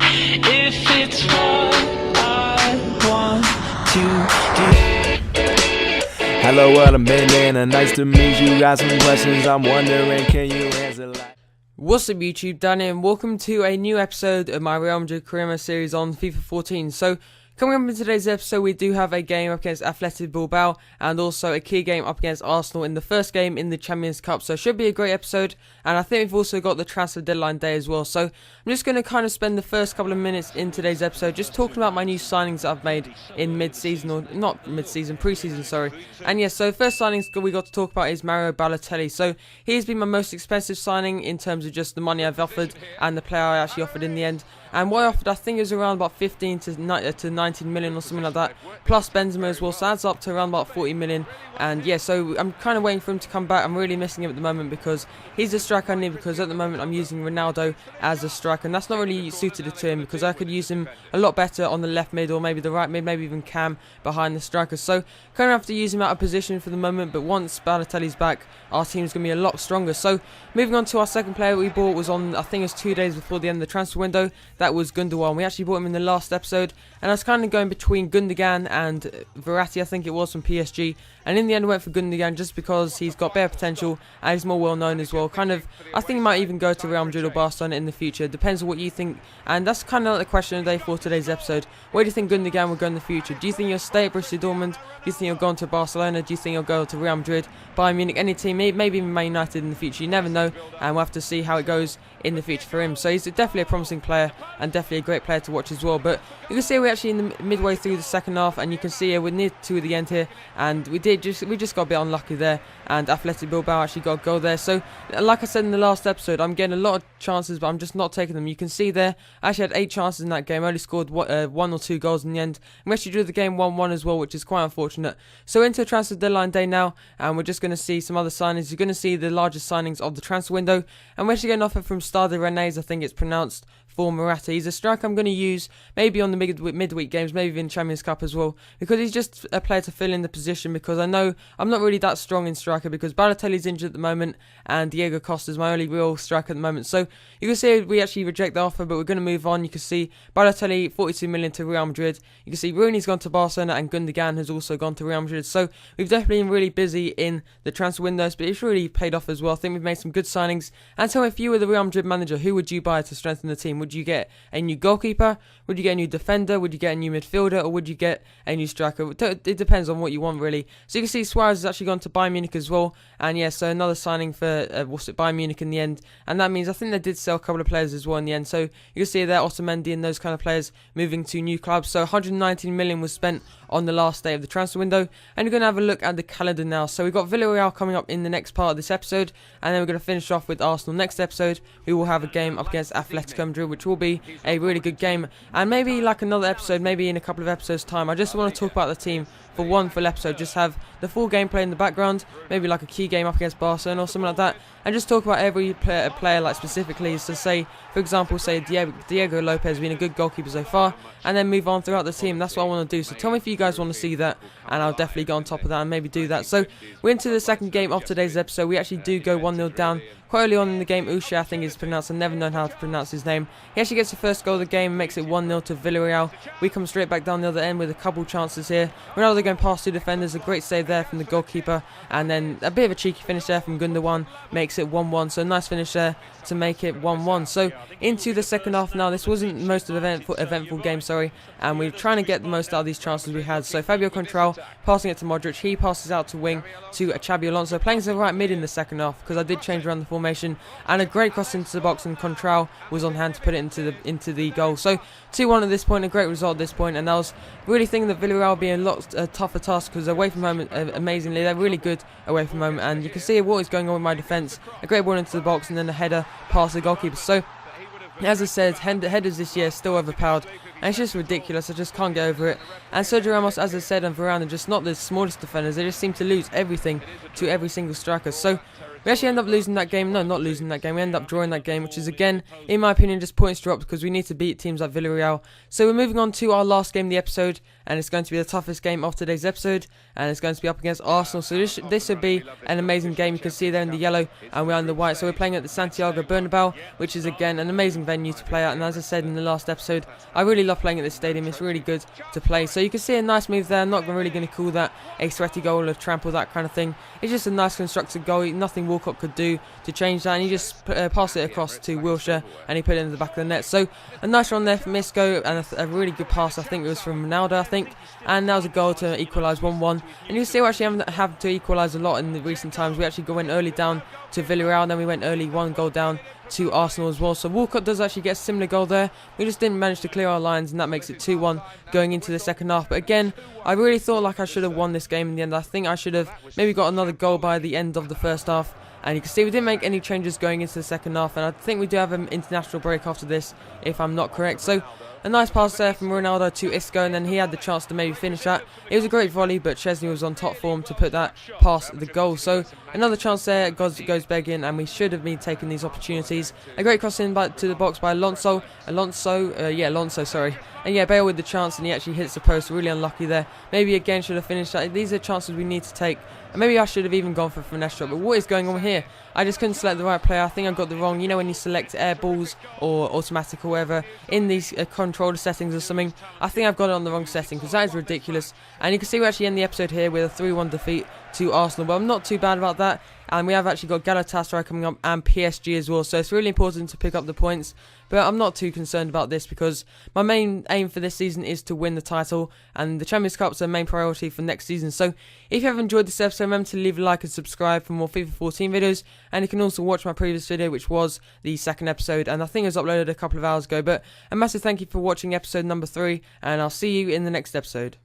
if it's what I want to do. Hello, what a minute, and nice to meet you. Got some questions I'm wondering, can you answer like... What's up YouTube, Dan here, and welcome to a new episode of my Real Madrid career mode series on FIFA 14. So, coming up in today's episode, we do have a game up against Athletic Bilbao and also a key game up against Arsenal in the first game in the Champions Cup. So it should be a great episode, and I think we've also got the transfer deadline day as well. So I'm just going to kind of spend the first couple of minutes in today's episode just talking about my new signings that I've made in mid-season, or not mid-season, pre-season, sorry. And yes, so first signings we got to talk about is Mario Balotelli. So he's been my most expensive signing in terms of just the money I've offered and the player I actually offered in the end. And what I offered, I think it was around about 15 to 19 million or something like that, plus Benzema as well, so adds up to around about 40 million. And yeah, so I'm kind of waiting for him to come back. I'm really missing him at the moment because he's the striker I need, because at the moment I'm using Ronaldo as a striker, and that's not really suited to him because I could use him a lot better on the left mid or maybe the right mid, maybe even Cam behind the striker. So kind of have to use him out of position for the moment, but once Balotelli's back, our team's going to be a lot stronger. So moving on to our second player we bought was on, I think it was 2 days before the end of the transfer window. That was Gundogan. We actually bought him in the last episode, and I was kind of going between Gundogan and Verratti, I think it was, from PSG, and in the end I went for Gundogan just because he's got better potential and he's more well known as well. Kind of, I think he might even go to Real Madrid or Barcelona in the future, depends on what you think, and that's kind of like the question of the day for today's episode. Where do you think Gundogan will go in the future? Do you think he'll stay at Borussia Dortmund? Do you think he'll go on to Barcelona? Do you think he'll go to Real Madrid, Bayern Munich, any team, maybe even Man United in the future? You never know, and we'll have to see how it goes in the future for him. So he's definitely a promising player and definitely a great player to watch as well. But you can see we're actually in the midway through the second half, and you can see we're near to the end here, and we just got a bit unlucky there, and Athletic Bilbao actually got a goal there. So like I said in the last episode, I'm getting a lot of chances, but I'm just not taking them. You can see there I actually had 8 chances in that game, I only scored 1 or 2 goals in the end, and we actually drew the game 1-1 as well, which is quite unfortunate. So into transfer deadline day now, and we're just going to see some other signings. You're going to see the largest signings of the transfer window, and we're actually getting an offer from Stade Rennais, I think it's pronounced, for Morata. He's a striker I'm going to use maybe on the midweek games, maybe even Champions Cup as well, because he's just a player to fill in the position, because I know I'm not really that strong in striker because Balotelli's injured at the moment and Diego Costa's my only real striker at the moment. So you can see we actually reject the offer, but we're going to move on. You can see Balotelli 42 million to Real Madrid. You can see Rooney's gone to Barcelona and Gundogan has also gone to Real Madrid. So we've definitely been really busy in the transfer windows, but it's really paid off as well. I think we've made some good signings. And so if you were the Real Madrid manager, who would you buy to strengthen the team? Would you get a new goalkeeper? Would you get a new defender? Would you get a new midfielder? Or would you get a new striker? It depends on what you want, really. So you can see Suarez has actually gone to Bayern Munich as well. And yeah, so another signing for Bayern Munich in the end. And that means I think they did sell a couple of players as well in the end. So you can see there Otamendi and those kind of players moving to new clubs. So 119 million was spent on the last day of the transfer window. And we're going to have a look at the calendar now. So we've got Villarreal coming up in the next part of this episode. And then we're going to finish off with Arsenal. Next episode, we will have a game up against Atletico Madrid, which will be a really good game. And maybe like another episode, maybe in a couple of episodes time, I just want to talk about the team for one full episode, just have the full gameplay in the background, maybe like a key game up against Barcelona or something like that, and just talk about every player like specifically. So say, for example, say Diego Lopez being a good goalkeeper so far, and then move on throughout the team. That's what I want to do. So tell me if you guys want to see that, and I'll definitely go on top of that and maybe do that. So we're into the second game of today's episode. We actually do go 1-0 down quite early on in the game. Usha, I think is pronounced. I've never known how to pronounce his name. He actually gets the first goal of the game and makes it 1-0 to Villarreal. We come straight back down the other end with a couple chances here. Ronaldo going past 2 defenders, a great save there from the goalkeeper, and then a bit of a cheeky finish there from Gundogan makes it 1-1. So nice finish there to make it 1-1. So into the second half now. This wasn't the most eventful game, sorry, and we're trying to get the most out of these chances we had. So Fabio Contral passing it to Modric. He passes out to wing to Xabi Alonso, playing to the right mid in the second half because I did change around the formation, and a great cross into the box, and Contral was on hand to put it into the goal. So 2-1 at this point, a great result at this point, and I was really thinking that Villarreal would be a lot tougher task because away from home, amazingly, they're really good away from home, and you can see what is going on with my defence. A great ball into the box and then a header past the goalkeeper. So as I said, headers this year still overpowered, and it's just ridiculous. I just can't get over it. And Sergio Ramos, as I said, and Varane are just not the smallest defenders. They just seem to lose everything to every single striker. So We actually end up losing that game. No, not losing that game. We end up drawing that game, which is, again, in my opinion, just points dropped because we need to beat teams like Villarreal. So we're moving on to our last game of the episode, and it's going to be the toughest game of today's episode, and it's going to be up against Arsenal. So this would be an amazing game. You can see there in the yellow, and we're in the white. So we're playing at the Santiago Bernabeu, which is, again, an amazing venue to play at. And as I said in the last episode, I really love playing at this stadium. It's really good to play. So you can see a nice move there. I'm not really going to call that a sweaty goal or trample, that kind of thing. It's just a nice constructed goal. Nothing Walcott could do to change that, and he just passed it across to Wilshere, and he put it in the back of the net. So a nice run there from Isco, and a really good pass. I think it was from Ronaldo, I think, and that was a goal to equalise 1-1. And you see, we actually haven't had to equalise a lot in the recent times. We actually went early down to Villarreal, and then we went early 1 goal down to Arsenal as well. So Walcott does actually get a similar goal there. We just didn't manage to clear our lines, and that makes it 2-1 going into the second half. But again, I really thought like I should have won this game in the end. I think I should have maybe got another goal by the end of the first half. And you can see we didn't make any changes going into the second half, and I think we do have an international break after this, if I'm not correct. So a nice pass there from Ronaldo to Isco, and then he had the chance to maybe finish that. It was a great volley, but Chesney was on top form to put that past the goal. So another chance there goes begging, and we should have been taking these opportunities. A great cross in to the box by Alonso, sorry. And yeah, Bale with the chance, and he actually hits the post. Really unlucky there. Maybe again should have finished that. These are chances we need to take. And maybe I should have even gone for finesse shot. But what is going on here? I just couldn't select the right player. I think I got the wrong. You know when you select air balls or automatic or whatever in these controller settings or something. I think I've got it on the wrong setting because that is ridiculous. And you can see we actually end the episode here with a 3-1 defeat to Arsenal. But I'm not too bad about that. And we have actually got Galatasaray coming up and PSG as well. So it's really important to pick up the points. But I'm not too concerned about this because my main aim for this season is to win the title. And the Champions Cup's a main priority for next season. So if you have enjoyed this episode, remember to leave a like and subscribe for more FIFA 14 videos. And you can also watch my previous video, which was the second episode. And I think it was uploaded a couple of hours ago. But a massive thank you for watching episode number 3. And I'll see you in the next episode.